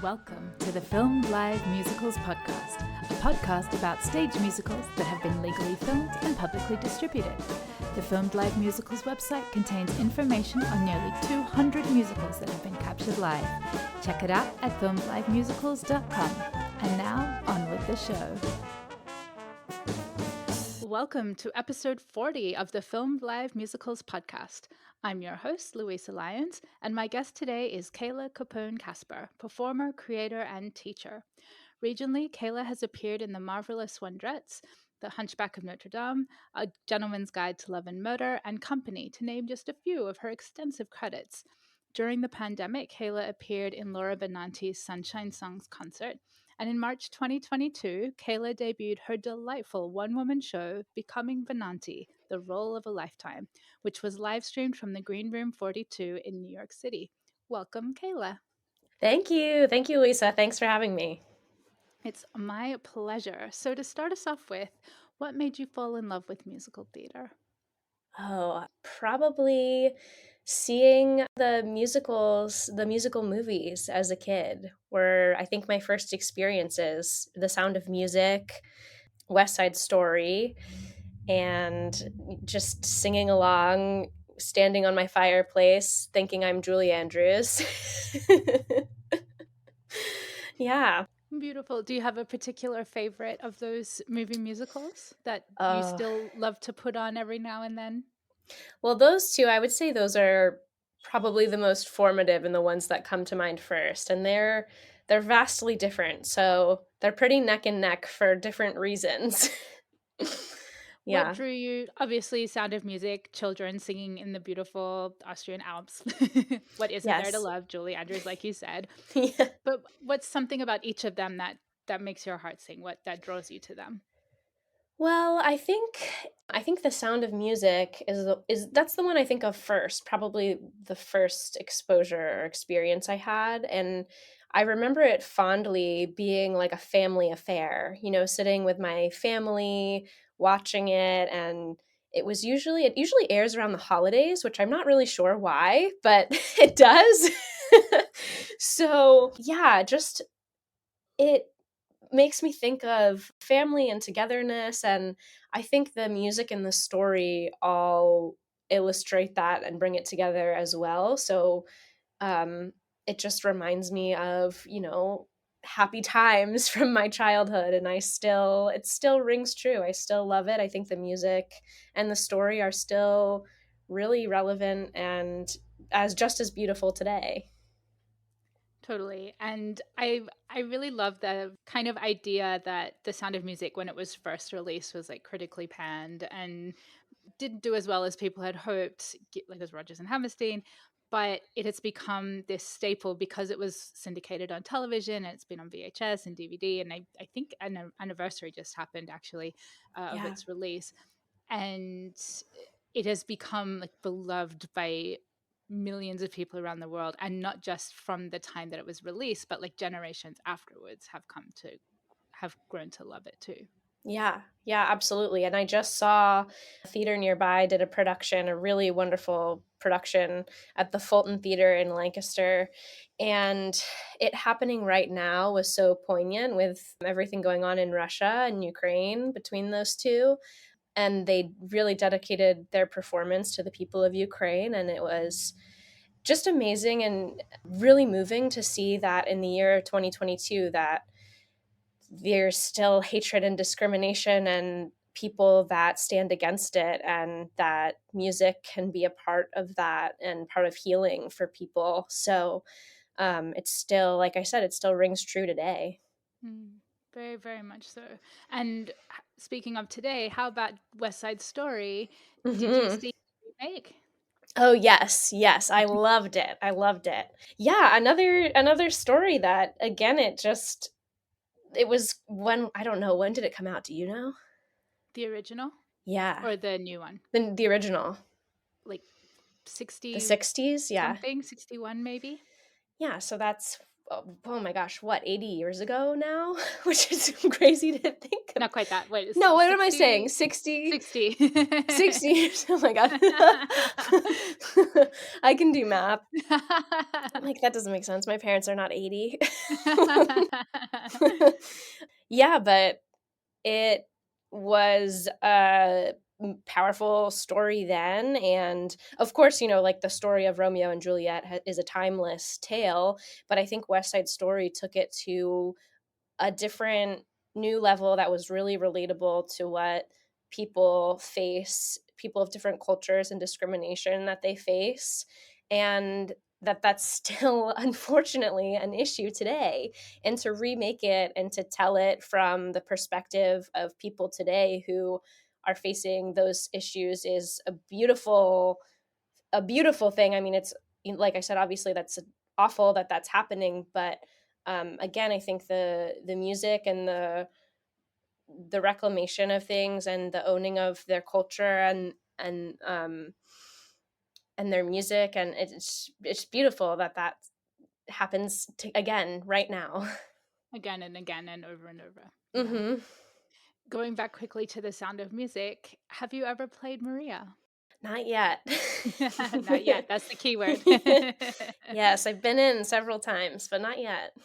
Welcome to the Filmed Live Musicals podcast, a podcast about stage musicals that have been legally filmed and publicly distributed. The Filmed Live Musicals website contains information on nearly 200 musicals that have been captured live. Check it out at filmedlivemusicals.com. And now, on with the show. Welcome to episode 40 of the Filmed Live Musicals podcast. I'm your host, Louisa Lyons, and my guest today is Kayla Capone Kasper, performer, creator, and teacher. Regionally, Kayla has appeared in The Marvelous Wondrettes, The Hunchback of Notre Dame, A Gentleman's Guide to Love and Murder, and Company, to name just a few of her extensive credits. During the pandemic, Kayla appeared in Laura Benanti's Sunshine Songs concert, and in March 2022, Kayla debuted her delightful one-woman show, Becoming Benanti, The Role of a Lifetime, which was live-streamed from the Green Room 42 in New York City. Welcome, Kayla. Thank you. Thank you, Lisa. Thanks for having me. It's my pleasure. So to start us off with, what made you fall in love with musical theater? Oh, probably seeing the musical movies as a kid were, I think, my first experiences. The Sound of Music, West Side Story, and just singing along, standing on my fireplace, thinking I'm Julie Andrews. Yeah. Beautiful. Do you have a particular favorite of those movie musicals that you Oh, still love to put on every now and then? well, those two, I would say those are probably the most formative and the ones that come to mind first. And they're vastly different. So they're pretty neck and neck for different reasons. What Yeah. drew you? Obviously, Sound of Music, children singing in the beautiful Austrian Alps. What isn't there to Yes. love? Julie Andrews, like you said. Yeah. But what's something about each of them that makes your heart sing? What that draws you to them? Well, I think The Sound of Music is that's the one I think of first, probably the first exposure or experience I had, and I remember it fondly being like a family affair, sitting with my family, watching it, and it usually airs around the holidays, which I'm not really sure why, but it does. So, yeah, just it makes me think of family and togetherness, and I think the music and the story all illustrate that and bring it together as well. So um it just reminds me of happy times from my childhood, and it still rings true. I still love it. I think the music and the story are still really relevant and just as beautiful today. Totally. And I really love the kind of idea that The Sound of Music, when it was first released, was like critically panned and didn't do as well as people had hoped, like as Rogers and Hammerstein. But it has become this staple because it was syndicated on television and it's been on VHS and DVD. And I think an anniversary just happened actually of Yeah. its release. And it has become like beloved by millions of people around the world, and not just from the time that it was released, but like generations afterwards have grown to love it too. Yeah, yeah, absolutely. And I just saw a theater nearby did a really wonderful production at the Fulton Theater in Lancaster. And it happening right now was so poignant with everything going on in Russia and Ukraine between those two. And they really dedicated their performance to the people of Ukraine. And it was just amazing and really moving to see that in the year 2022 that there's still hatred and discrimination and people that stand against it, and that music can be a part of that and part of healing for people. So it's still, like I said, it still rings true today. Mm, very, very much so. And speaking of today, how about West Side Story? Did you Hmm. see the remake? Oh yes, yes, I loved it. I loved it. Yeah, another story that, again, it was, when, I don't know, when did it come out, do you know? The original Yeah, or the new one? the original. Like The 60 60s, yeah. something, 61 maybe? Yeah, so that's oh my gosh, what, 80 years ago now? Which is crazy to think of. Not quite that. Wait, No, what am I saying? 60? 60? 60. 60 years? Oh my god. I can do math. I'm like, that doesn't make sense. My parents are not 80. Yeah, but it was a powerful story then, and of course, like the story of Romeo and Juliet is a timeless tale, but I think West Side Story took it to a different new level that was really relatable to what people of different cultures and discrimination that they face, and that's still unfortunately an issue today. And to remake it and to tell it from the perspective of people today who are facing those issues is a beautiful thing. I mean, it's like I said, obviously that's awful that that's happening, but again, I think the music and the reclamation of things and the owning of their culture and their music, and it's beautiful that that happens again right now. Again and again and over and over. Yeah. Hmm. Going back quickly to The Sound of Music, have you ever played Maria? Not yet. Not yet. That's the key word. Yes, I've been in several times, but not yet.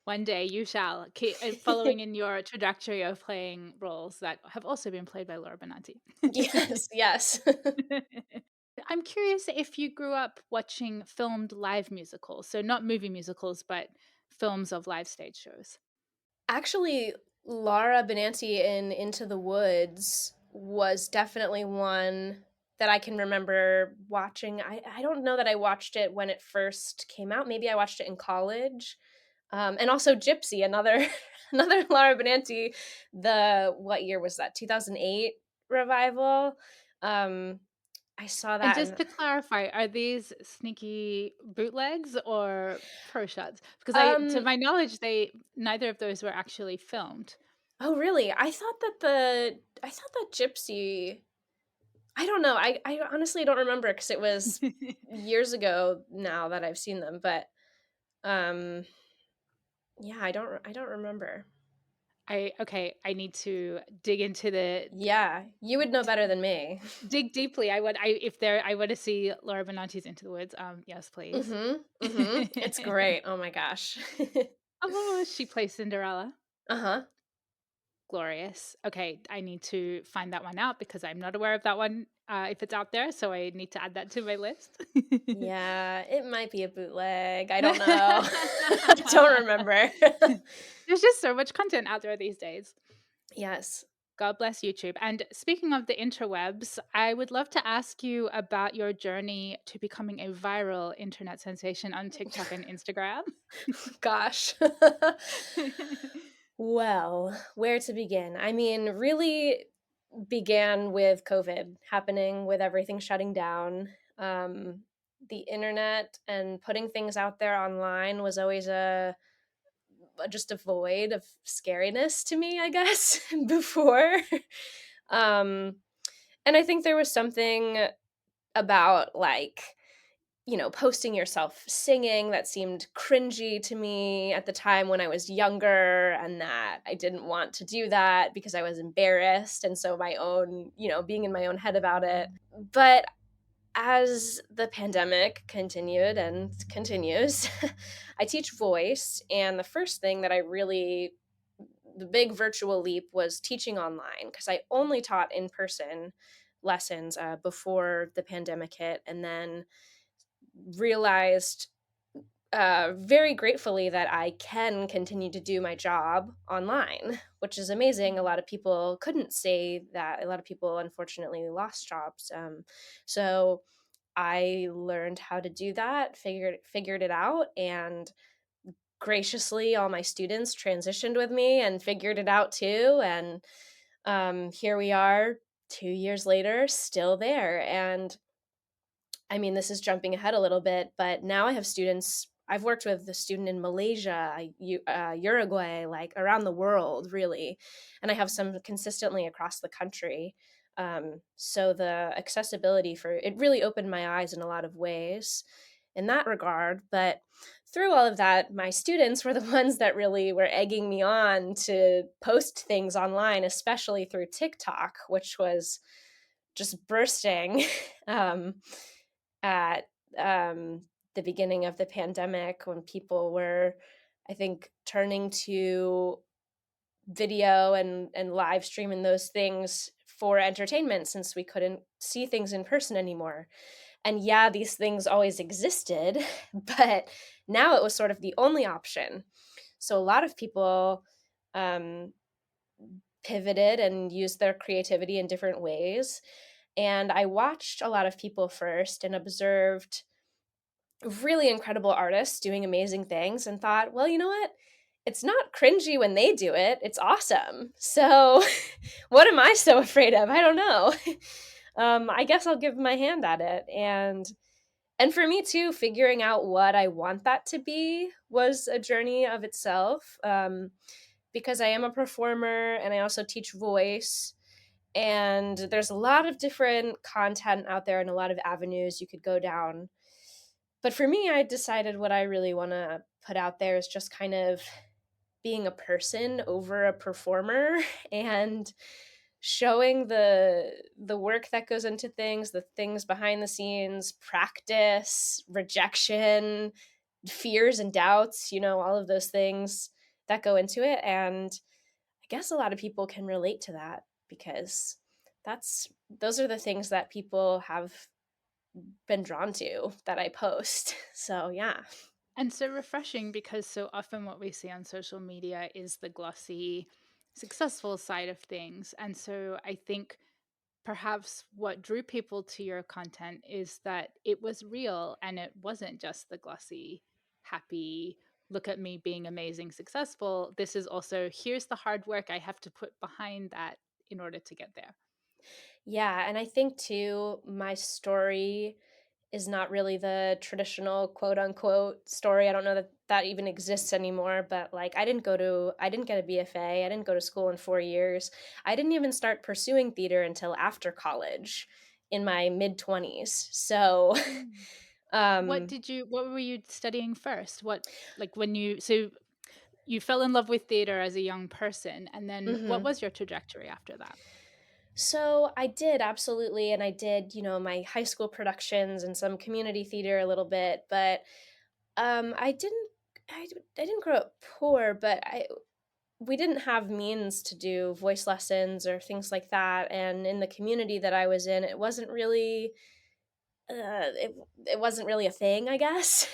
One day you shall, keep following in your trajectory of playing roles that have also been played by Laura Benanti. Yes, yes. I'm curious if you grew up watching filmed live musicals, so not movie musicals, but films of live stage shows. Actually, Laura Benanti in Into the Woods was definitely one that I can remember watching. I don't know that I watched it when it first came out. Maybe I watched it in college. And also Gypsy, another another Laura Benanti. What year was that? 2008 revival. Um, I saw And that just and to clarify, are these sneaky bootlegs or pro shots? Because to um my knowledge, neither of those were actually filmed. oh really? I thought that Gypsy. I don't know. I honestly don't remember because it was years ago now that I've seen them, but um yeah, I don't remember. I need to dig into the Yeah, you would know better than me. dig deeply. I want to see Laura Benanti's Into the Woods. Yes, please. Mhm. Mhm. It's great. Oh my gosh. Oh, she plays Cinderella. Uh-huh. Glorious. Okay, I need to find that one out because I'm not aware of that one, if it's out there, so I need to add that to my list. Yeah, it might be a bootleg. I don't know. I don't remember. There's just so much content out there these days. Yes. God bless YouTube. And speaking of the interwebs, I would love to ask you about your journey to becoming a viral internet sensation on TikTok and Instagram. Gosh. Well, where to begin? I mean, really began with COVID happening, with everything shutting down. The internet and putting things out there online was always just a void of scariness to me, I guess, before. Um, and I think there was something about posting yourself singing that seemed cringy to me at the time when I was younger, and that I didn't want to do that because I was embarrassed. And so my own, being in my own head about it. But as the pandemic continued and continues, I teach voice. And the first thing that the big virtual leap was teaching online because I only taught in person lessons before the pandemic hit. And then realized very gratefully that I can continue to do my job online, which is amazing. A lot of people couldn't say that. A lot of people, unfortunately, lost jobs. So I learned how to do that, figured it out, and graciously, all my students transitioned with me and figured it out too. And here we are, 2 years later, still there. And I mean, this is jumping ahead a little bit, but now I have students. I've worked with the student in Malaysia, Uruguay, like around the world, really. And I have some consistently across the country. So the accessibility for it really opened my eyes in a lot of ways in that regard. But through all of that, my students were the ones that really were egging me on to post things online, especially through TikTok, which was just bursting um, at the beginning of the pandemic when people were, I think, turning to video and live stream and those things for entertainment since we couldn't see things in person anymore. And yeah, these things always existed, but now it was sort of the only option. So a lot of people um, pivoted and used their creativity in different ways. And I watched a lot of people first and observed really incredible artists doing amazing things and thought, well, you know what? It's not cringy when they do it. It's awesome. So, what am I so afraid of? I don't know. I guess I'll give my hand at it. And for me too, figuring out what I want that to be was a journey of itself. Because I am a performer and I also teach voice. And there's a lot of different content out there and a lot of avenues you could go down. But for me, I decided what I really want to put out there is just kind of being a person over a performer and showing the work that goes into things, the things behind the scenes, practice, rejection, fears and doubts, all of those things that go into it. And I guess a lot of people can relate to that because those are the things that people have been drawn to that I post. So, yeah. And so refreshing because so often what we see on social media is the glossy, successful side of things. And so I think perhaps what drew people to your content is that it was real and it wasn't just the glossy, happy, look at me being amazing, successful. This is also, here's the hard work I have to put behind that in order to get there. Yeah, and I think too, my story is not really the traditional quote unquote story. I don't know that that even exists anymore, but like I didn't get a BFA. I didn't go to school in 4 years. I didn't even start pursuing theater until after college in my mid 20s. So, Mm. um What were you studying first? Like so you fell in love with theater as a young person, and then what mhm. was your trajectory after that? So I did absolutely, and I did, my high school productions and some community theater a little bit, but I didn't I didn't grow up poor, but I we didn't have means to do voice lessons or things like that, and in the community that I was in, it wasn't really it wasn't really a thing, I guess.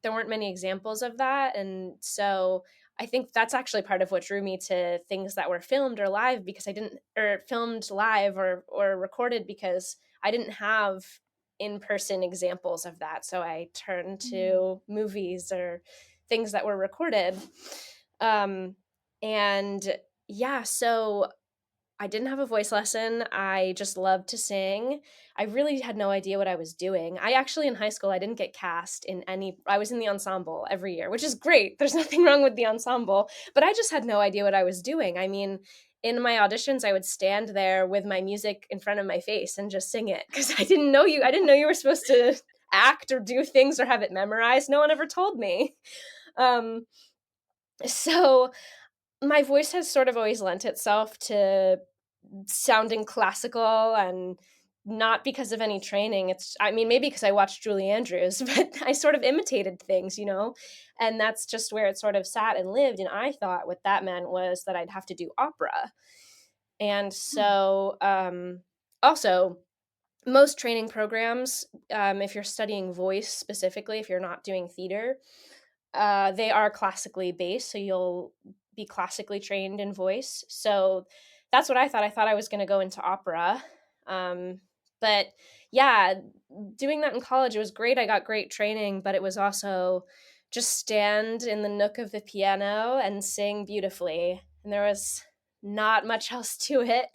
There weren't many examples of that, and so I think that's actually part of what drew me to things that were filmed or live because I didn't or filmed live or recorded because I didn't have in-person examples of that. So I turned Mm. to movies or things that were recorded. Um, and yeah, so I didn't have a voice lesson. I just loved to sing. I really had no idea what I was doing. I actually, in high school, I didn't get cast in I was in the ensemble every year, which is great. There's nothing wrong with the ensemble, but I just had no idea what I was doing. I mean, in my auditions, I would stand there with my music in front of my face and just sing it because I didn't know you were supposed to act or do things or have it memorized. No one ever told me. Um, so my voice has sort of always lent itself to sounding classical and not because of any training. It's I mean, maybe because I watched Julie Andrews, but I sort of imitated things. And that's just where it sort of sat and lived. And I thought what that meant was that I'd have to do opera. And Hmm. so, also, most training programs, if you're studying voice specifically, if you're not doing theater, they are classically based, so you'll be classically trained in voice. So that's what I thought. I thought I was going to go into opera. But yeah, doing that in college, it was great. I got great training, but it was also just stand in the nook of the piano and sing beautifully. And there was not much else to it.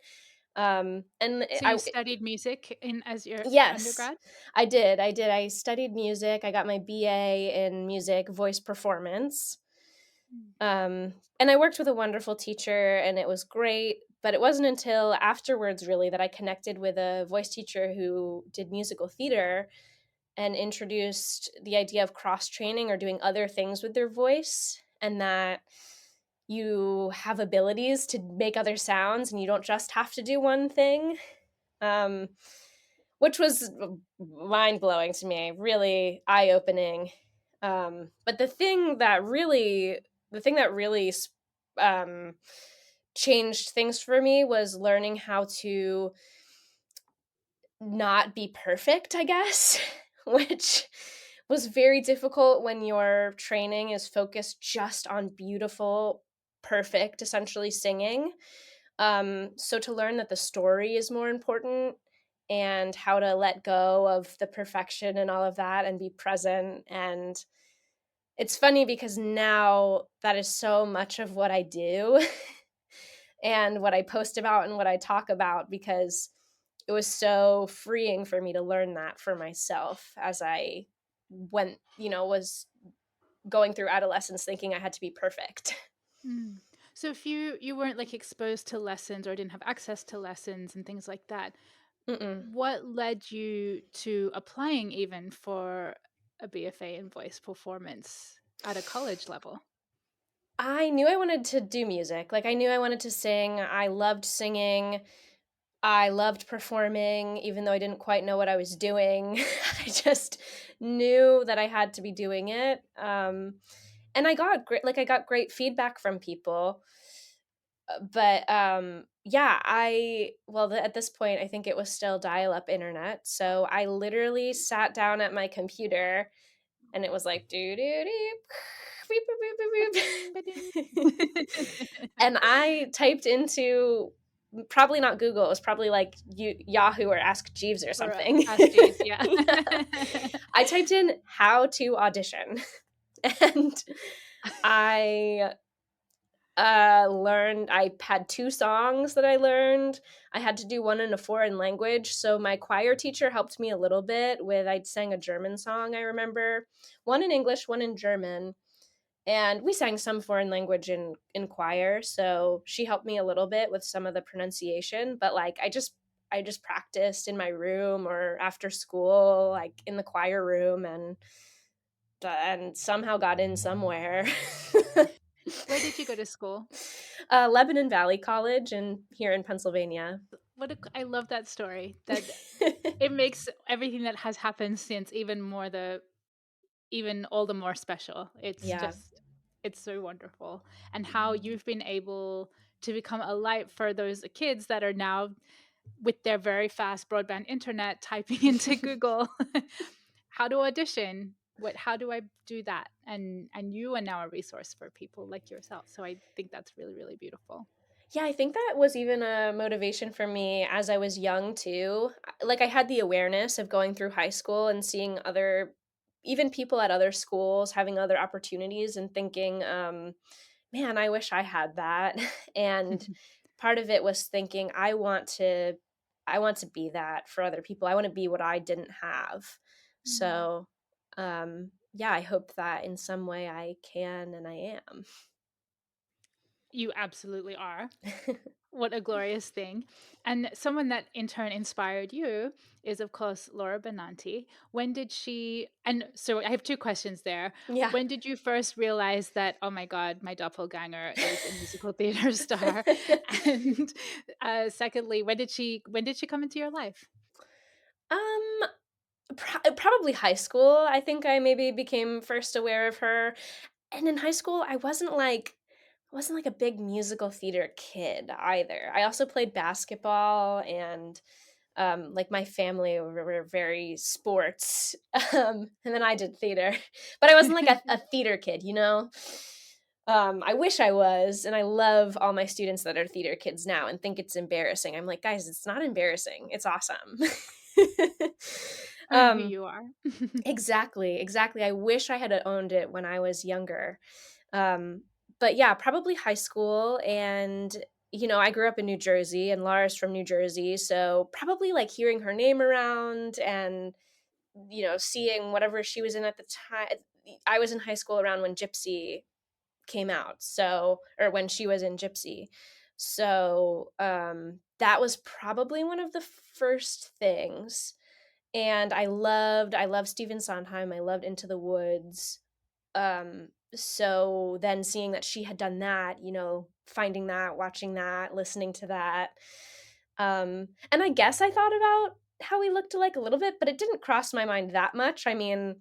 And So you I, studied music in as your yes, undergrad? I did. I did. I studied music. I got my BA in music voice performance. Mm. And I worked with a wonderful teacher and it was great. But it wasn't until afterwards, really, that I connected with a voice teacher who did musical theater. and introduced the idea of cross training or doing other things with their voice, and that you have abilities to make other sounds and you don't just have to do one thing. Um, which was mind blowing to me, really eye opening. But the thing that really um, changed things for me was learning how to not be perfect, I guess, which was very difficult when your training is focused just on beautiful, perfect, essentially singing. So to learn that the story is more important and how to let go of the perfection and all of that and be present. And it's funny because now that is so much of what I do and what I post about and what I talk about, because it was so freeing for me to learn that for myself as I went, was going through adolescence thinking I had to be perfect. Mm. So if you weren't like exposed to lessons or didn't have access to lessons and things like that, Mm-mm. what led you to applying even for a BFA in voice performance at a college level? I knew I wanted to do music. Like, I knew I wanted to sing. I loved singing. I loved performing, even though I didn't quite know what I was doing. I just knew that I had to be doing it. And I got great feedback from people. But yeah, at this point, I think it was still dial up internet. So I literally sat down at my computer and it was like, doo doo doo. Beep, beep, beep, beep, Ba-ding, ba-ding. beep. And I typed into, probably not Google, it was probably like Yahoo or Ask Jeeves or Or something. Ask Jeeves, yeah. I typed in how to audition, and I learned, I had 2 songs that I learned. I had to do one in a foreign language, so my choir teacher helped me a little bit with, I'd sang a German song, I remember. One in English, one in German. And we sang some foreign language in choir, so she helped me a little bit with some of the pronunciation, but like I just practiced in my room or after school, like in the choir room, and somehow got in somewhere. Where did you go to school? Lebanon Valley College and here in Pennsylvania. I love that story. That it makes everything that has happened since even all the more special. It's Yeah. just it's so wonderful. And how you've been able to become a light for those kids that are now with their very fast broadband internet typing into Google how to audition. How do I do that? And you are now a resource for people like yourself. So I think that's really, really beautiful. Yeah, I think that was even a motivation for me as I was young too. Like, I had the awareness of going through high school and seeing other, even people at other schools having other opportunities and thinking, man, I wish I had that. And part of it was thinking, I want to be that for other people. I want to be what I didn't have. Mm. So, yeah, I hope that in some way I can and I am. You absolutely are. What a glorious thing. And someone that in turn inspired you is, of course, Laura Benanti. When did she, and so I have two questions there. Yeah. When did you first realize that, oh my God, my doppelganger is a musical theater star? And secondly, when did she come into your life? Um, Probably high school. I think I maybe became first aware of her. And in high school, I wasn't like a big musical theater kid either. I also played basketball and like my family were very sports. And then I did theater. But I wasn't like a theater kid, you know? I wish I was, and I love all my students that are theater kids now and think it's embarrassing. I'm like, guys, it's not embarrassing. It's awesome. Own who um, you are. exactly, exactly. I wish I had owned it when I was younger. Um, but yeah, probably high school. And, I grew up in New Jersey and Lara's from New Jersey. So probably like hearing her name around and, seeing whatever she was in at the time. I was in high school around when Gypsy came out. So, or when she was in Gypsy. So that was probably one of the first things. And I loved Stephen Sondheim, I loved Into the Woods. So then seeing that she had done that, finding that, watching that, listening to that. And I guess I thought about how we looked alike a little bit, but it didn't cross my mind that much. I mean,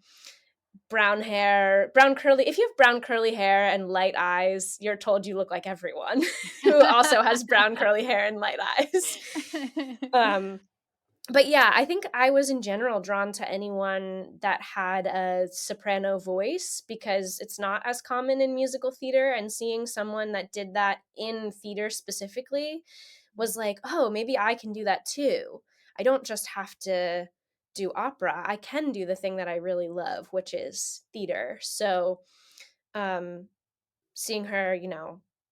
brown hair, brown curly if you have brown curly hair and light eyes, you're told you look like everyone who also has brown curly hair and light eyes. Um, but yeah, I think I was in general drawn to anyone that had a soprano voice because it's not as common in musical theater, and seeing someone that did that in theater specifically was like, "Oh, maybe I can do that too. I don't just have to do opera. I can do the thing that I really love, which is theater." So, um seeing her,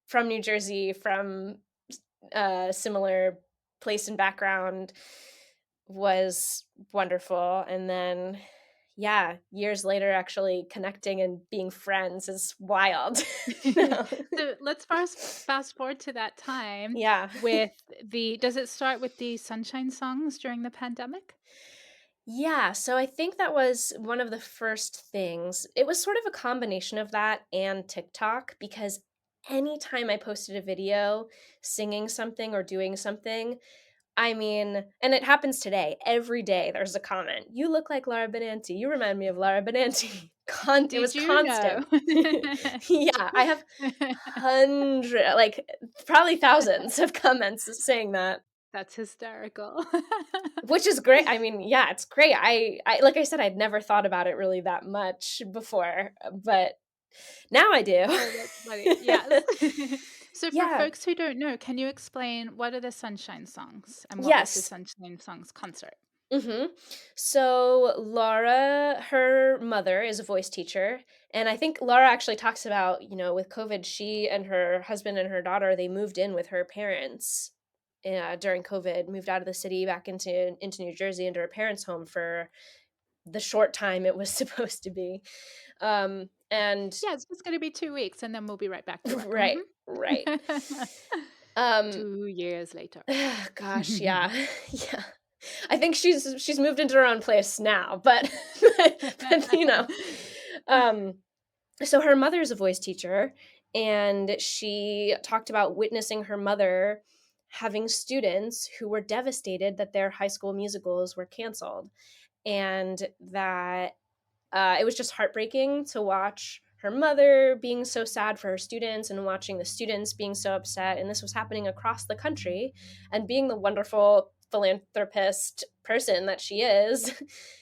from New Jersey, from similar place and background was wonderful. And then, yeah, years later, actually connecting and being friends is wild. No. So let's fast forward to that time Yeah. with does it start with the Sunshine songs during the pandemic? Yeah, so I think that was one of the first things. It was sort of a combination of that and TikTok because anytime I posted a video singing something or doing something, I mean, and it happens today. Every day there's a comment. You look like Lara Benanti. You remind me of Lara Benanti. It was Did you know? constant. Yeah, I have like probably thousands of comments saying that, That's hysterical. which is great. I mean, yeah, it's great. I like I said, I'd never thought about it really that much before, but now I do. Oh, that's funny. Yes. So for Yeah. folks who don't know, can you explain what are the Sunshine Songs and what was the Yes. Sunshine Songs concert? Mhm. So Laura, her mother is a voice teacher, and I think Laura actually talks about, with COVID, she and her husband and her daughter, they moved in with her parents during COVID, moved out of the city back into New Jersey into her parents' home for the short time it was supposed to be. And Yeah, it's just gonna be 2 weeks, and then we'll be right back to work. right, right. Um 2 years later. gosh, yeah. Yeah. I think she's moved into her own place now, but but um, so her mother's a voice teacher, and she talked about witnessing her mother having students who were devastated that their high school musicals were canceled, and that it was just heartbreaking to watch her mother being so sad for her students and watching the students being so upset. And this was happening across the country. And being the wonderful philanthropist person that she is,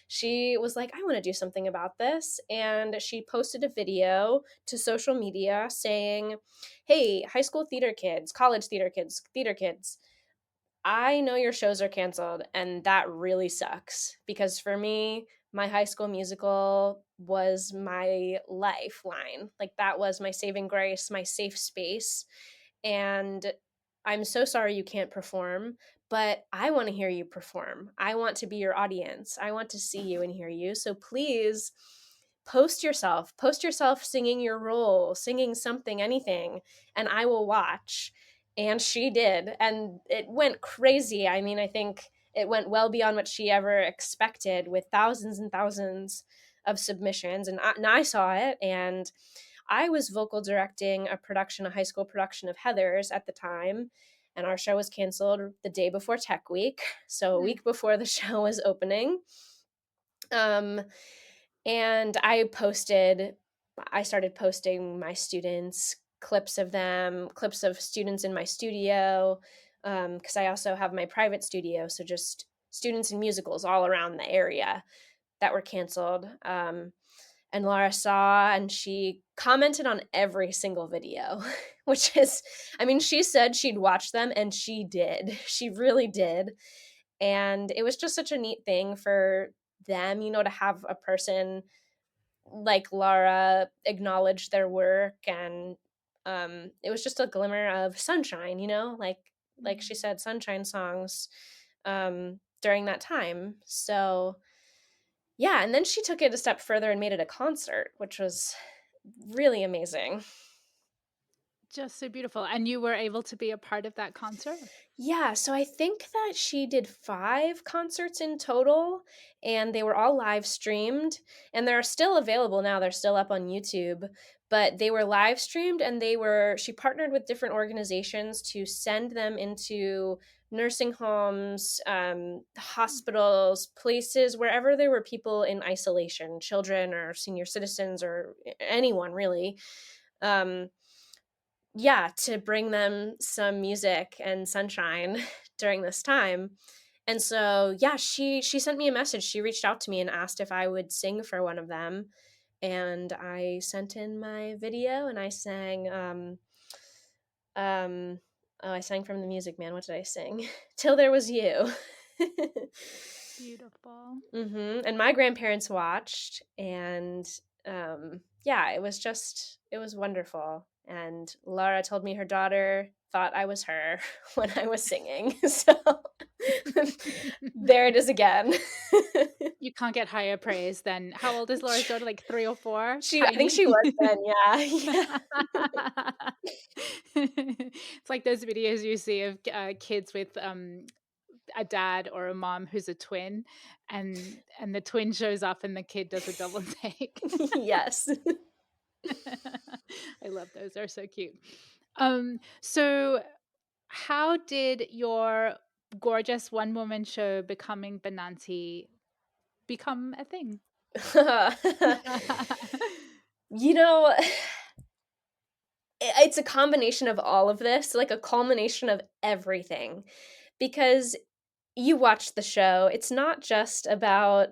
she was like, I want to do something about this. And she posted a video to social media saying, hey, high school theater kids, college theater kids, I know your shows are canceled, and that really sucks because for me, my High School Musical was my lifeline. Like, that was my saving grace, my safe space. And I'm so sorry you can't perform, but I want to hear you perform. I want to be your audience. I want to see you and hear you. So please post yourself singing your role, singing something, anything, and I will watch. And she did, and it went crazy. I mean, I think it went well beyond what she ever expected, with thousands and thousands of submissions. And I saw it, and I was vocal directing a high school production of Heathers at the time, and our show was canceled the day before Tech Week, so a Hmm. week before the show was opening. Um, and I started posting my students, clips of them, clips of students in my studio, because I also have my private studio, so just students in musicals all around the area that were canceled. And Laura saw, and she commented on every single video, which is, I mean, she said she'd watch them, and she did. She really did. And it was just such a neat thing for them, to have a person like Laura acknowledge their work. And it was just a glimmer of sunshine, like she said, sunshine songs during that time. So yeah, and then she took it a step further and made it a concert, which was really amazing. Just so beautiful. And you were able to be a part of that concert? Yeah, so I think that she did 5 concerts in total, and they were all live streamed, and they're still available now, they're still up on YouTube, but they were live streamed and she partnered with different organizations to send them into nursing homes, hospitals, places wherever there were people in isolation, children or senior citizens or anyone really. Um, yeah, to bring them some music and sunshine during this time. And so, yeah, she sent me a message. She reached out to me and asked if I would sing for one of them. And I sent in my video and I sang oh, I sang from the Music Man. What did I sing? Till There Was You. Beautiful. And my grandparents watched, and yeah, it was wonderful. And Laura told me her daughter thought I was her when I was singing. So there it is again. You can't get higher praise than how old is Laura's daughter? Like 3 or 4? I think Tiny? she was then, yeah. It's like those videos you see of, kids with, a dad or a mom who's a twin, and the twin shows up and the kid does a double take. Yeah. Yes. I love those, they're so cute. So how did your gorgeous one-woman show Becoming Benanti become a thing? You know, it's a combination of all of this, like a culmination of everything. Because you watched the show, it's not just about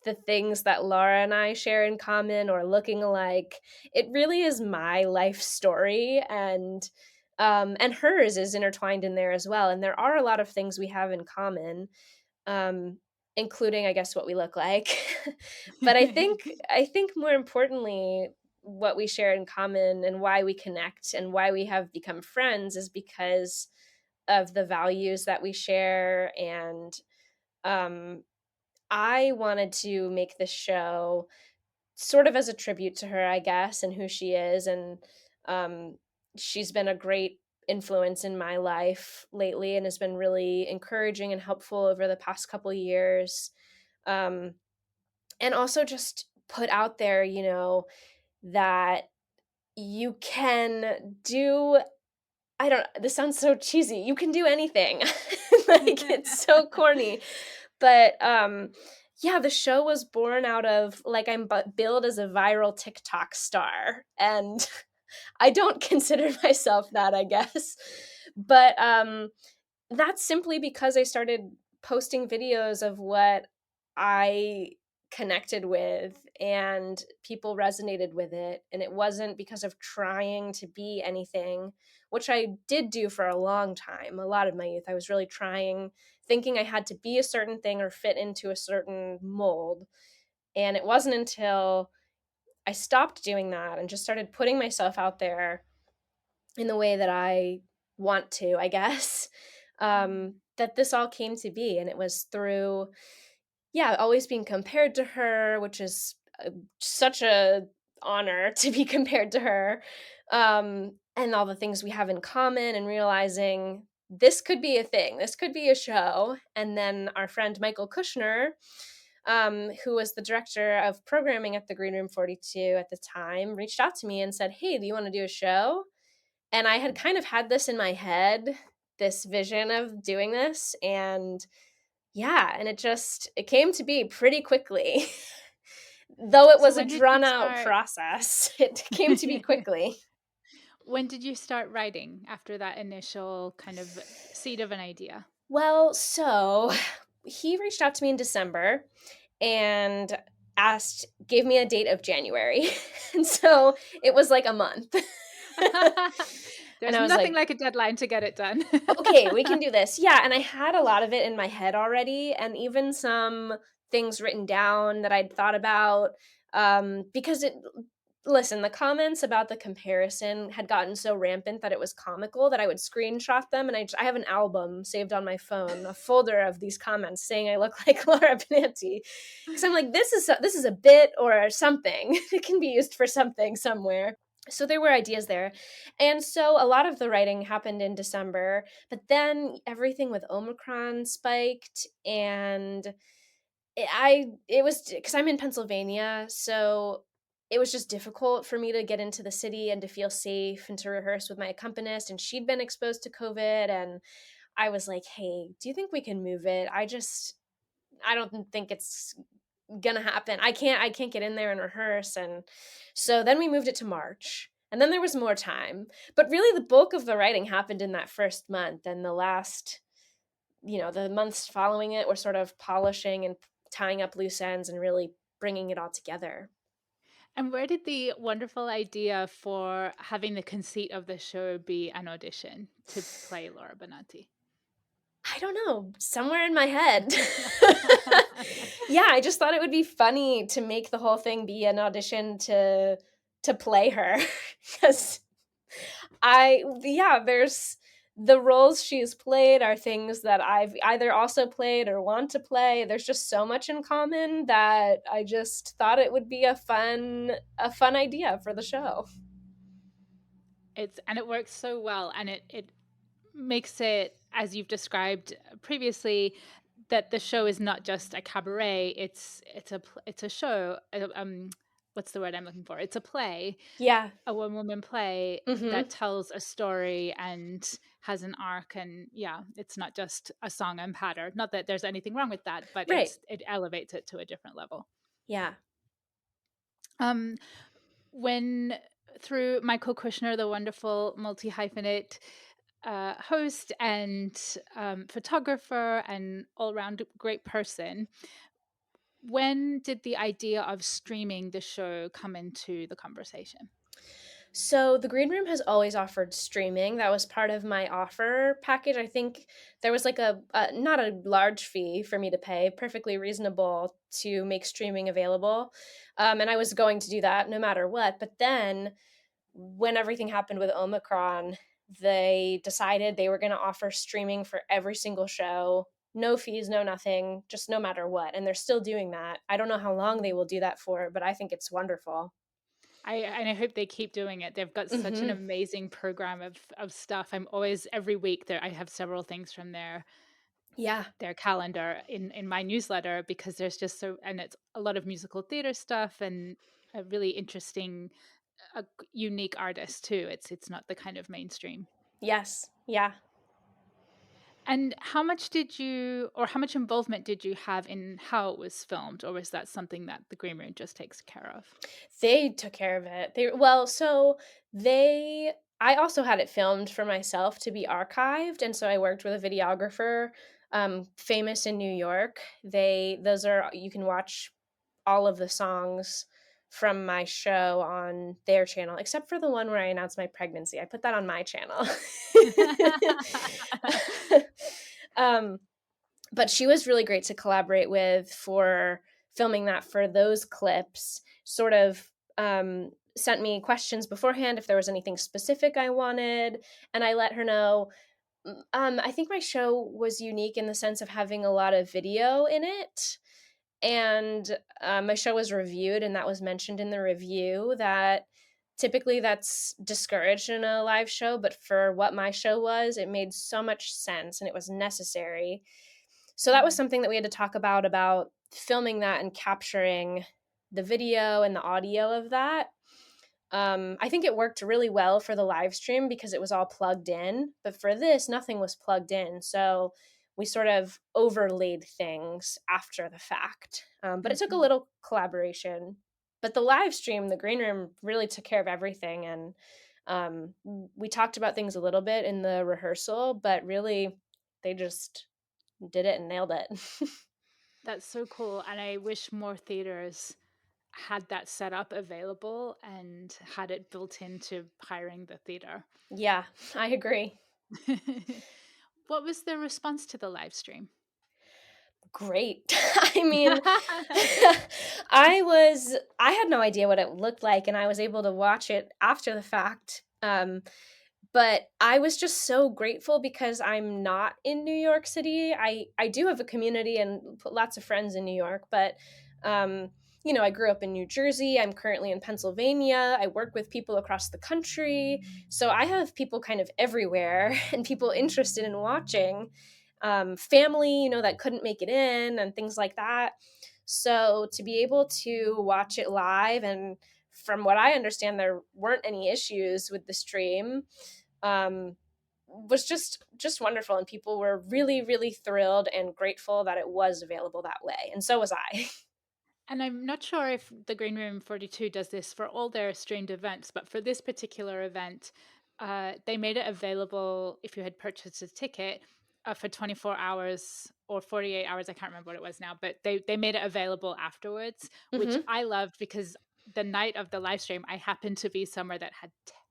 the things that Laura and I share in common or looking alike. It really is my life story, and hers is intertwined in there as well. And there are a lot of things we have in common, um, including, I guess, what we look like. But I think more importantly, what we share in common and why we connect and why we have become friends is because of the values that we share. And um, I wanted to make this show sort of as a tribute to her, I guess, and who she is. And um, she's been a great influence in my life lately and has been really encouraging and helpful over the past couple years. Um, and also just put out there, that you can do I don't this sounds so cheesy. You can do anything. Like, it's so corny. But, yeah, the show was born out of, like, I'm billed as a viral TikTok star, and I don't consider myself that, I guess. But, that's simply because I started posting videos of what I connected with and people resonated with it. And it wasn't because of trying to be anything, which I did do for a long time, a lot of my youth. I was really trying, thinking I had to be a certain thing or fit into a certain mold. And it wasn't until I stopped doing that and just started putting myself out there in the way that I want to, I guess, that this all came to be. And it was through, yeah, always being compared to her, which is such a honor to be compared to her, and all the things we have in common, and realizing this could be a thing, this could be a show. And then our friend Michael Kushner, who was the director of programming at the Green Room 42 at the time, reached out to me and said, "Hey, do you want to do a show?" And I had kind of had this in my head, this vision of doing this, and yeah, and it came to be pretty quickly. Though it So was a when did you drawn out start process, it came to be quickly. when did you start writing after that initial kind of seed of an idea? Well, so he reached out to me in December and gave me a date of January. And so it was like a month. And There's I was nothing like, like a deadline to get it done. okay, we can do this. Yeah, and I had a lot of it in my head already, and even some things written down that I'd thought about, because it listen, the comments about the comparison had gotten so rampant that it was comical that I would screenshot them, and I have an album saved on my phone, a folder of these comments saying I look like Laura Benanti, because I'm like, this is a bit or something. It can be used for something somewhere. So there were ideas there. And so a lot of the writing happened in December, but then everything with Omicron spiked, and it was because I'm in Pennsylvania, so it was just difficult for me to get into the city and to feel safe and to rehearse with my accompanist, and she'd been exposed to COVID, and I was like, "Hey, do you think we can move it? I don't think it's gonna happen. I can't get in there and rehearse." And so then we moved it to March. And then there was more time. But really the bulk of the writing happened in that first month, and the last, the months following it were sort of polishing and tying up loose ends and really bringing it all together. And where did the wonderful idea for having the conceit of the show be an audition to play Laura Benanti? I don't know, somewhere in my head. Yeah, I just thought it would be funny to make the whole thing be an audition to play her. Cuz there's the roles she's played are things that I've either also played or want to play. There's just so much in common that I just thought it would be a fun idea for the show. It works so well, and it makes it, as you've described previously, that the show is not just a cabaret. It's a show. What's the word I'm looking for? It's a play, Yeah. a one woman play that Mhm. tells a story and has an arc. And yeah, it's not just a song and patter. Not that there's anything wrong with that, but Right. it elevates it to a different level. Yeah. Um, when through Michael Kushner, the wonderful multi hyphenate host and photographer and all round great person, when did the idea of streaming the show come into the conversation? So the green room has always offered streaming. That was part of my offer package. I think there was like a not a large fee for me to pay, perfectly reasonable to make streaming available. And I was going to do that no matter what. But then when everything happened with Omicron, they decided they were going to offer streaming for every single show. No fees, no nothing, just no matter what. And they're still doing that. I don't know how long they will do that for, but I think it's wonderful. I hope they keep doing it. They've got such an Mhm. amazing program of stuff. I'm always every week there. I have several things from Yeah. their calendar in my newsletter because there's just so, and it's a lot of musical theater stuff and a really interesting, unique artist too. It's not the kind of mainstream. Yes. Yeah. And how much did you, or how much involvement did you have in how it was filmed, or was that something that the Green Room just takes care of? They took care of it. They I also had it filmed for myself to be archived, and so I worked with a videographer, famous in New York. They those are You can watch all of the songs from my show on their channel, except for the one where I announced my pregnancy. I put that on my channel. um, but she was really great to collaborate with for filming that for those clips. Sort of sent me questions beforehand if there was anything specific I wanted, and I let her know. I think my show was unique in the sense of having a lot of video in it, and my show was reviewed, and that was mentioned in the review that typically that's discouraged in a live show, but for what my show was, it made so much sense and it was necessary. So that was Mm. something that we had to talk about filming that and capturing the video and the audio of that. I think it worked really well for the live stream because it was all plugged in, but for this, nothing was plugged in. So we sort of overlaid things after the fact. But it took a Mhm. little collaboration. But the live stream, the green room, really took care of everything. And we talked about things a little bit in the rehearsal, but really, they just did it and nailed it. That's so cool. And I wish more theaters had that set up available and had it built into hiring the theater. Yeah, I agree. What was the response to the live stream? Great. I mean, I had no idea what it looked like, and I was able to watch it after the fact. But I was just so grateful because I'm not in New York City. I do have a community and lots of friends in New York, but I grew up in New Jersey. I'm currently in Pennsylvania. I work with people across the country. So I have people kind of everywhere and people interested in watching. Family, that couldn't make it in and things like that. So to be able to watch it live, and from what I understand, there weren't any issues with the stream, was just wonderful, and people were really, really thrilled and grateful that it was available that way, and so was I. And I'm not sure if the Green Room 42 does this for all their streamed events, but for this particular event, they made it available if you had purchased a ticket for 24 hours or 48 hours. I can't remember what it was now, but they made it available afterwards, which Hmm. I loved because the night of the live stream, I happened to be somewhere that had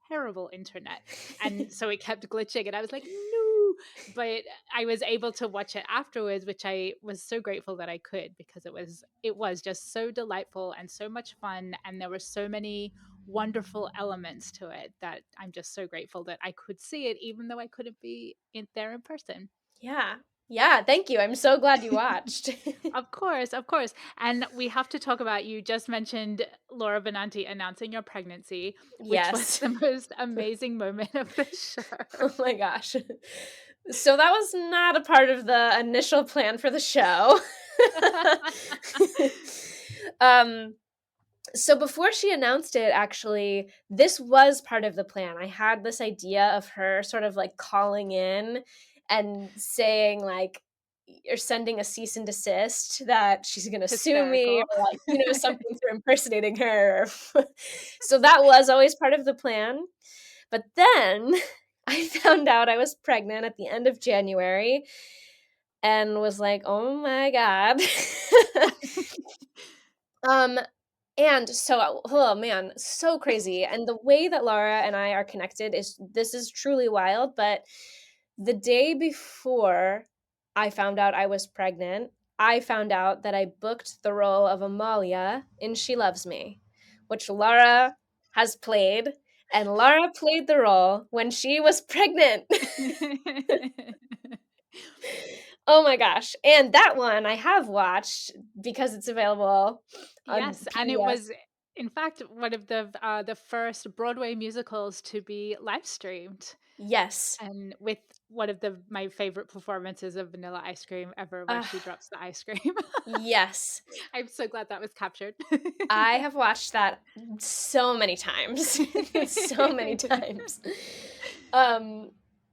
terrible internet. And so it kept glitching. And I was like, no, but I was able to watch it afterwards, which I was so grateful that I could, because it was just so delightful and so much fun, and there were so many wonderful elements to it that I'm just so grateful that I could see it even though I couldn't be in there in person. Yeah. Yeah, thank you. I'm so glad you watched. Of course, of course. And we have to talk about, you just mentioned Laura Benanti announcing your pregnancy, which was Yes. the most amazing moment of the show. Oh my gosh. So that was not a part of the initial plan for the show. um so before she announced it, actually, this was part of the plan. I had this idea of her sort of like calling in and saying like, or sending a cease and desist that she's going to sue me, Hysterical. or like, something for impersonating her. So that was always part of the plan. But then I found out I was pregnant at the end of January and was like, oh my God. um, and so, oh man, so crazy. And the way that Laura and I are connected is truly wild. But the day before I found out I was pregnant, I found out that I booked the role of Amalia in She Loves Me, which Laura has played. And Laura played the role when she was pregnant. Oh my gosh. And that one I have watched because it's available on Yes, and it PBS. was, in fact, one of the first Broadway musicals to be live streamed, Yes. and with one of my favorite performances of Vanilla Ice Cream ever, where she drops the ice cream. Yes. I'm so glad that was captured. I have watched that so many times. So many times. Um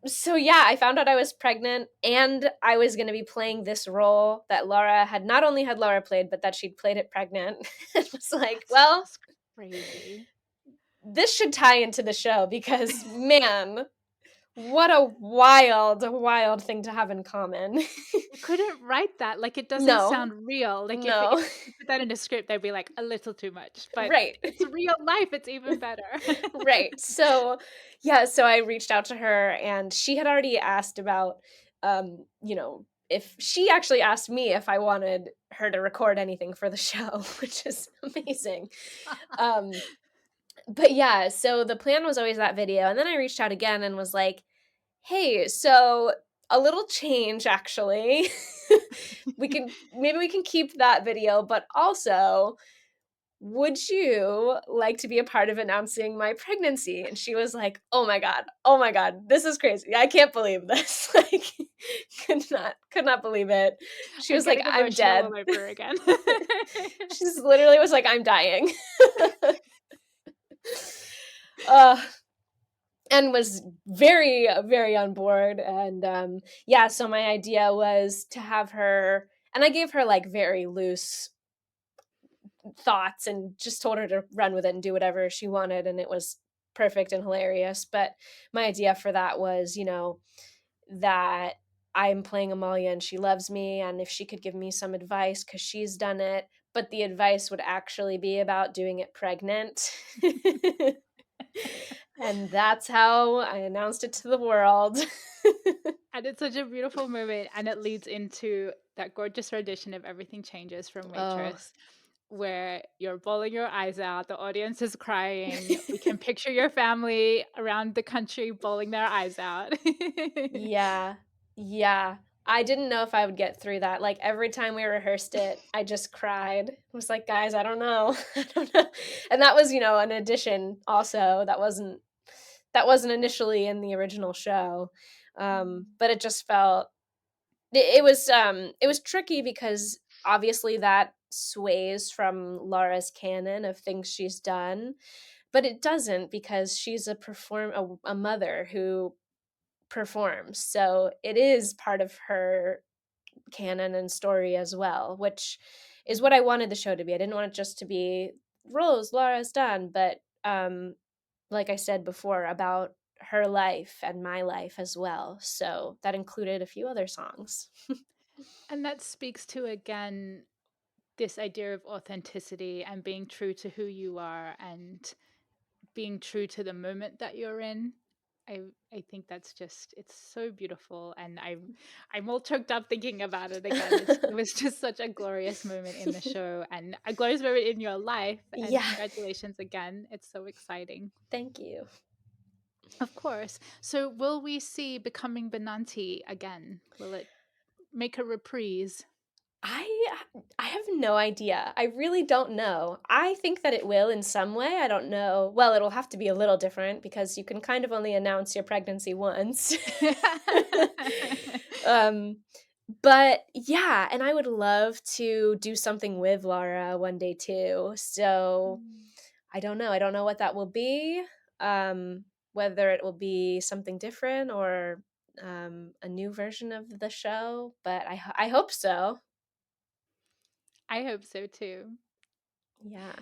so yeah, I found out I was pregnant and I was going to be playing this role that Laura had not only had Laura played, but that she'd played it pregnant. It was like, That's well, just crazy. this should tie into the show because man, what a wild, wild thing to have in common. You couldn't write that, like, it doesn't No. sound real, like, if No. you put that in a script, they'd be like, "A little too much," but Right. it's real life, it's even better. Right. So, yeah, so I reached out to her and she had already asked about if she actually asked me if I wanted her to record anything for the show, which is amazing. Um but yeah, so the plan was always that video, and then I reached out again and was like, "Hey, so a little change actually. We can keep that video, but also would you like to be a part of announcing my pregnancy?" And she was like, "Oh my god. Oh my god. This is crazy. I can't believe this." Like could not believe it. She I'm was like, getting "I'm emotional dead." all over again. She's literally was like, "I'm dying." uh and was very, very on board. And yeah, so my idea was to have her, and I gave her like very loose thoughts and just told her to run with it and do whatever she wanted, and it was perfect and hilarious. But my idea for that was, that I'm playing Amalia and she loves me, and if she could give me some advice because she's done it, but the advice would actually be about doing it pregnant. And that's how I announced it to the world. And it's such a beautiful moment, and it leads into that gorgeous rendition of Everything Changes from Oh. Waitress, where you're bawling your eyes out, the audience is crying. We can picture your family around the country bawling their eyes out. Yeah. Yeah. I didn't know if I would get through that. Like, every time we rehearsed it, I just cried. I was like, "Guys, I don't know. I don't know." And that was, an addition also that wasn't initially in the original show. Mm. But it just felt it was tricky because obviously that sways from Laura's canon of things she's done, but it doesn't because she's a mother who performs. So it is part of her canon and story as well, which is what I wanted the show to be. I didn't want it just to be Rose, Laura's done, but like I said before, about her life and my life as well. So that included a few other songs. And that speaks to, again, this idea of authenticity and being true to who you are and being true to the moment that you're in. I I think that's just it's so beautiful, and I'm all choked up thinking about it again. It was just such a glorious moment in the show and a glorious moment in your life, and Yeah, congratulations again. It's so exciting. thank you. Of course. So will we see Becoming Benanti again? Will it make a reprise? I I have no idea. I really don't know. I think that it will in some way. I don't know. Well, it'll have to be a little different because you can kind of only announce your pregnancy once. um, but yeah, and I would love to do something with Laura one day too. So Mm. I don't know. I don't know what that will be. Whether it will be something different or a new version of the show, but I hope so. I hope so too. Yeah.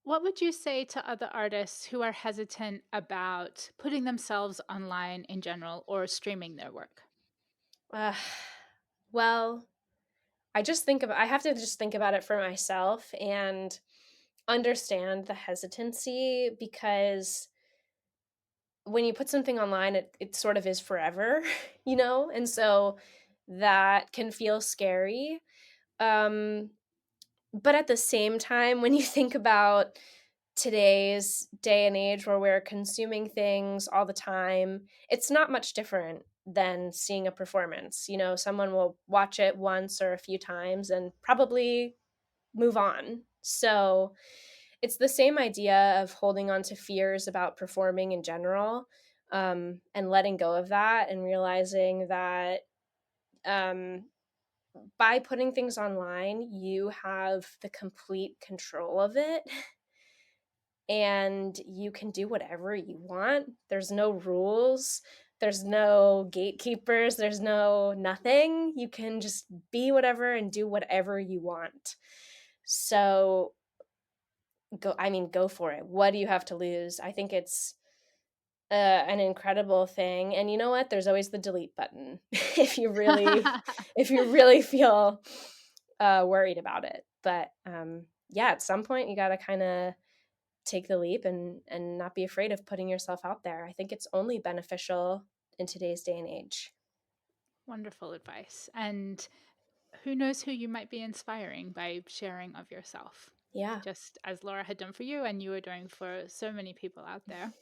What would you say to other artists who are hesitant about putting themselves online in general or streaming their work? Uh, well, I have to just think about it for myself and understand the hesitancy because when you put something online, it sort of is forever, and so that can feel scary. Um, but at the same time, when you think about today's day and age where we're consuming things all the time, it's not much different than seeing a performance. Someone will watch it once or a few times and probably move on. So it's the same idea of holding on to fears about performing in general, and letting go of that and realizing that um, by putting things online, you have the complete control of it and you can do whatever you want. There's no rules, there's no gatekeepers, there's no nothing. You can just be whatever and do whatever you want. So go for it. What do you have to lose? I think it's an incredible thing. And you know what? There's always the delete button if you really if you really feel worried about it. But yeah, at some point you got to kind of take the leap and not be afraid of putting yourself out there. I think it's only beneficial in today's day and age. Wonderful advice. And who knows who you might be inspiring by sharing of yourself, Yeah. just as Laura had done for you and you were doing for so many people out there.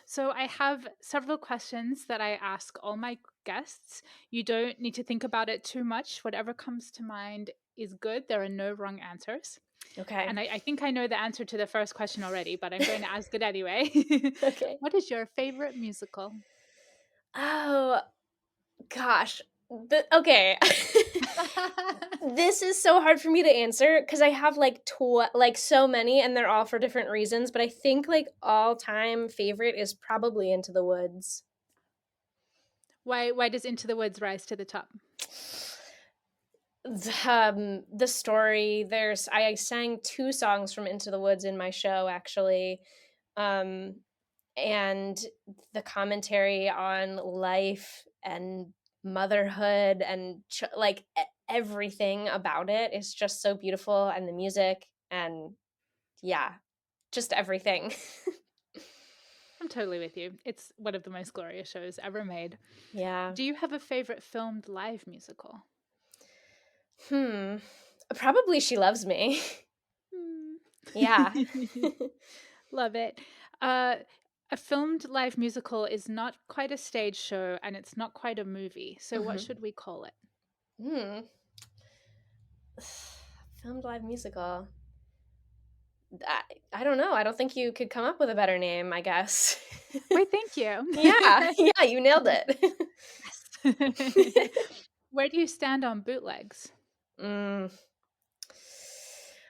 So, I have several questions that I ask all my guests. You don't need to think about it too much. Whatever comes to mind is good. There are no wrong answers. Okay. And I think I know the answer to the first question already, but I'm going to ask it anyway. Okay. What is your favorite musical? Oh gosh. Okay. This is so hard for me to answer because I have like so many and they're all for different reasons, but I think like all-time favorite is probably Into the Woods. Why does Into the Woods rise to the top? The story, I sang two songs from Into the Woods in my show actually. Um and the commentary on life and motherhood and everything about it is just so beautiful, and the music, and yeah, just everything. I'm totally with you. It's one of the most glorious shows ever made. Yeah. Do you have a favorite filmed live musical? Hmm. Probably She Loves Me. Hmm. Yeah. Love it. Uh, a filmed live musical is not quite a stage show and it's not quite a movie. So, what Mhm. should we call it? Hmm. Filmed live musical. I, I don't know. I don't think you could come up with a better name, I guess. Why, thank you. Yeah, yeah, you nailed it. Yes. Where do you stand on bootlegs? Mm,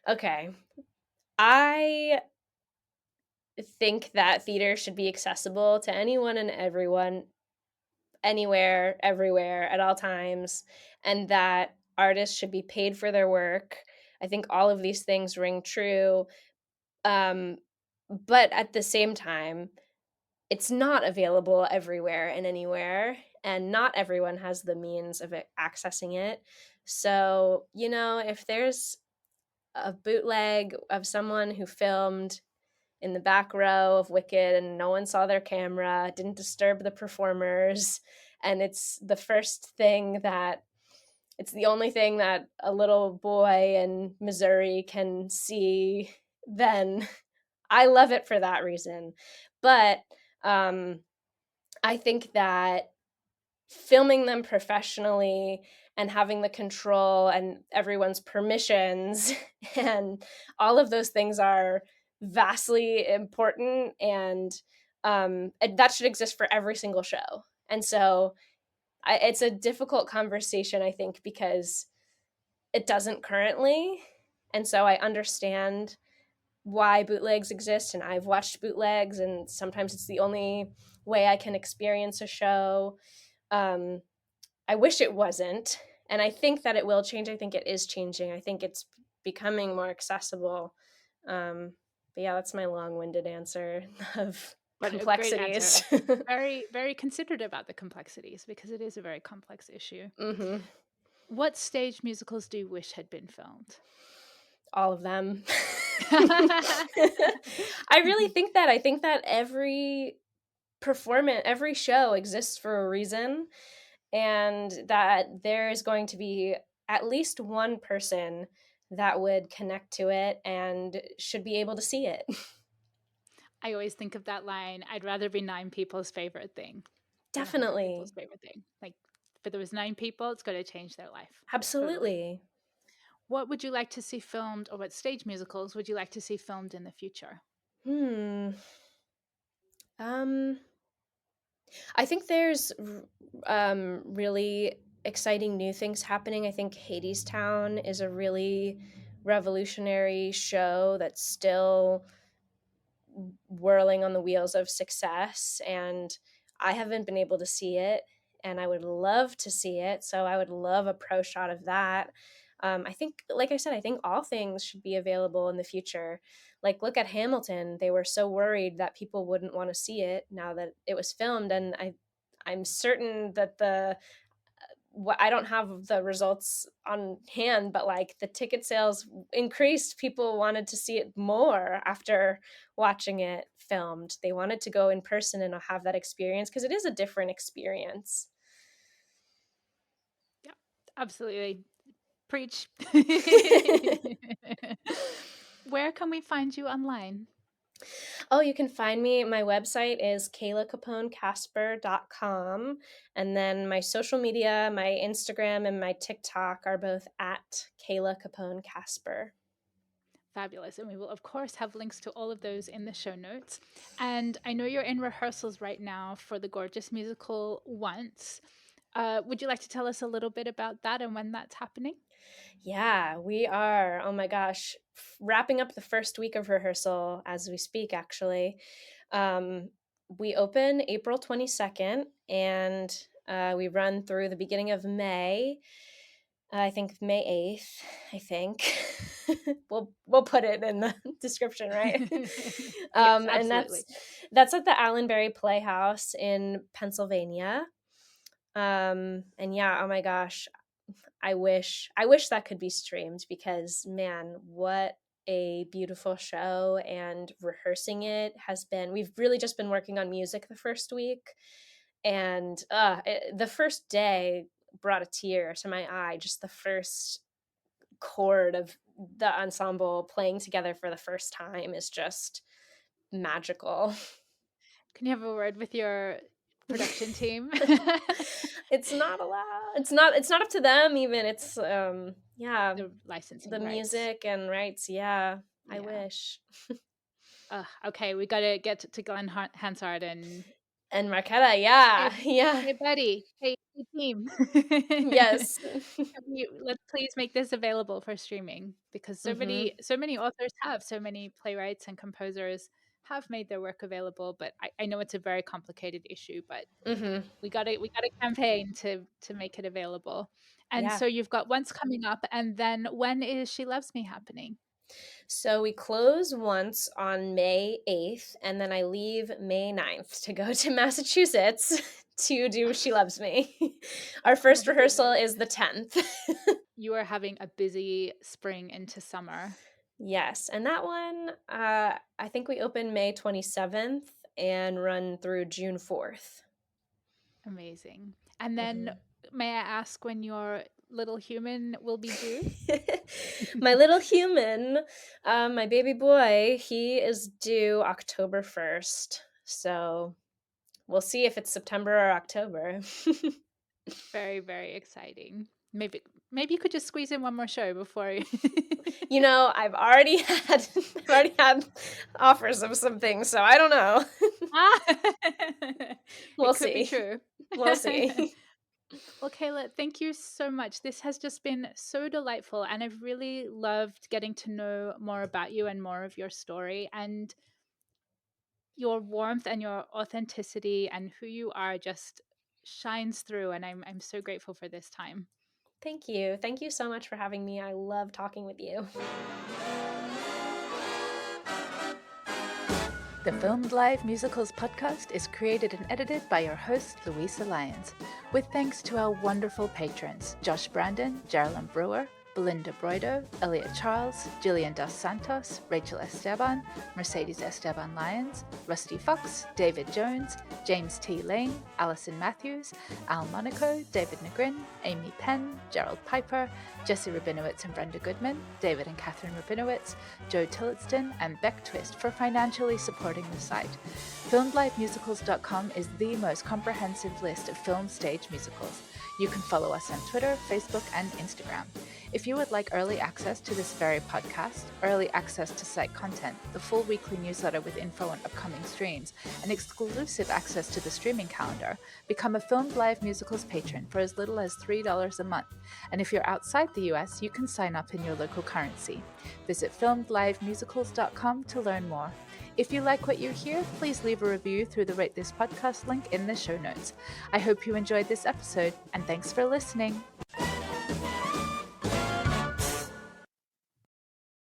okay. I think that theater should be accessible to anyone and everyone, anywhere, everywhere, at all times, and that artists should be paid for their work. I think all of these things ring true. Um, but at the same time, it's not available everywhere and anywhere, and not everyone has the means of accessing it. So, if there's a bootleg of someone who filmed in the back row of Wicked and no one saw their camera, didn't disturb the performers, and it's the only thing that a little boy in Missouri can see, then I love it for that reason. But um, I think that filming them professionally and having the control and everyone's permissions and all of those things are vastly important, and that should exist for every single show. And so it's a difficult conversation, I think, because it doesn't currently. And so I understand why bootlegs exist, and I've watched bootlegs, and sometimes it's the only way I can experience a show. um, I wish it wasn't, and I think that it will change. I think it is changing. I think it's becoming more accessible. But yeah, that's my long-winded answer of But a great complexities. answer. Very, very considerate about the complexities because it is a very complex issue. Hmm. What stage musicals do you wish had been filmed? All of them. I really think that. I think that every performance, every show exists for a reason, and that there is going to be at least one person that would connect to it and should be able to see it. I always think of that line, I'd rather be nine people's favorite thing than 100 people's Definitely. favorite thing. Like, if there was nine people, it's going to change their life. Totally. Absolutely. What would you like to see filmed, or what stage musicals would you like to see filmed in the future? Hmm. Um, I think there's really exciting new things happening. I think Hadestown is a really revolutionary show that's still whirling on the wheels of success, and I haven't been able to see it, and I would love to see it. So I would love a pro shot of that. I think, like I said, I think all things should be available in the future. Like, look at Hamilton. They were so worried that people wouldn't want to see it now that it was filmed, and I'm certain that I don't have the results on hand, but like the ticket sales increased. People wanted to see it more after watching it filmed. They wanted to go in person and have that experience because it is a different experience. Yeah, absolutely. Preach. Where can we find you online? Oh, you can find me. My website is kaylacaponecasper.com. And then my social media, my Instagram and my TikTok are both at Kayla Capone Casper. Fabulous. And we will, of course, have links to all of those in the show notes. And I know you're in rehearsals right now for the gorgeous musical Once. Would you like to tell us a little bit about that and when that's happening? Yeah, we are. Oh my gosh, wrapping up the first week of rehearsal as we speak, actually. Um, we open April 22nd, and we run through the beginning of May. I think May 8th, I think. We'll put it in the description, right? Yes, And absolutely. that's at the Allenbury Playhouse in Pennsylvania. And yeah, oh my gosh, I wish that could be streamed because, man, what a beautiful show, and rehearsing it has been, we've really just been working on music the first week, and the first day brought a tear to my eye. Just the first chord of the ensemble playing together for the first time is just magical. Can you have a word with your production team. It's not allowed. It's not up to them even. It's yeah, The licensing the rights. music and rights. Yeah, I Yeah. wish. Okay, we got to get to Glenn Hansard and And Marquetta, hey, yeah, yeah. hey, buddy, hey, team. Yes. Let's please make this available for streaming because Mhm. so many authors have, so many playwrights and composers have made their work available. But I know it's a very complicated issue, but Mhm. we got to campaign to make it available. And Yeah. so you've got Once coming up, and then when is She Loves Me happening? So we close once on May 8th, and then I leave May 9th to go to Massachusetts to do She Loves Me. Our Oh first my rehearsal goodness. is the 10th. You are having a busy spring into summer. Yes, and that one, I think we open May 27th and run through June 4th. Amazing. And then Mhm. may I ask when your little human will be due? My little human, my baby boy, he is due October 1st. So we'll see if it's September or October. Very, very exciting. Maybe you could just squeeze in one more show before you. I've already had offers of some things, so I don't know. Ah! We'll It could be see. true. We'll see. Well, Kayla, thank you so much. This has just been so delightful, and I've really loved getting to know more about you and more of your story. And your warmth and your authenticity and who you are just shines through. And I'm so grateful for this time. Thank you. Thank you so much for having me. I love talking with you. The Filmed Live Musicals podcast is created and edited by your host, Louisa Lyons, with thanks to our wonderful patrons, Josh Brandon, Geraldine Brewer, Belinda Broido, Elliot Charles, Jillian Dos Santos, Rachel Esteban, Mercedes Esteban Lyons, Rusty Fox, David Jones, James T. Lane, Allison Matthews, Al Monaco, David Negrin, Amy Penn, Gerald Piper, Jesse Rabinowitz and Brenda Goodman, David and Catherine Rabinowitz, Joe Tillotson, and Beck Twist for financially supporting the site. FilmedLiveMusicals.com is the most comprehensive list of film stage musicals. You can follow us on Twitter, Facebook, and Instagram. If you would like early access to this very podcast, early access to site content, the full weekly newsletter with info on upcoming streams, and exclusive access to the streaming calendar, become a Filmed Live Musicals patron for as little as $3 a month. And if you're outside the US, you can sign up in your local currency. Visit FilmedLiveMusicals.com to learn more. If you like what you hear, please leave a review through the Rate This Podcast link in the show notes. I hope you enjoyed this episode, and thanks for listening.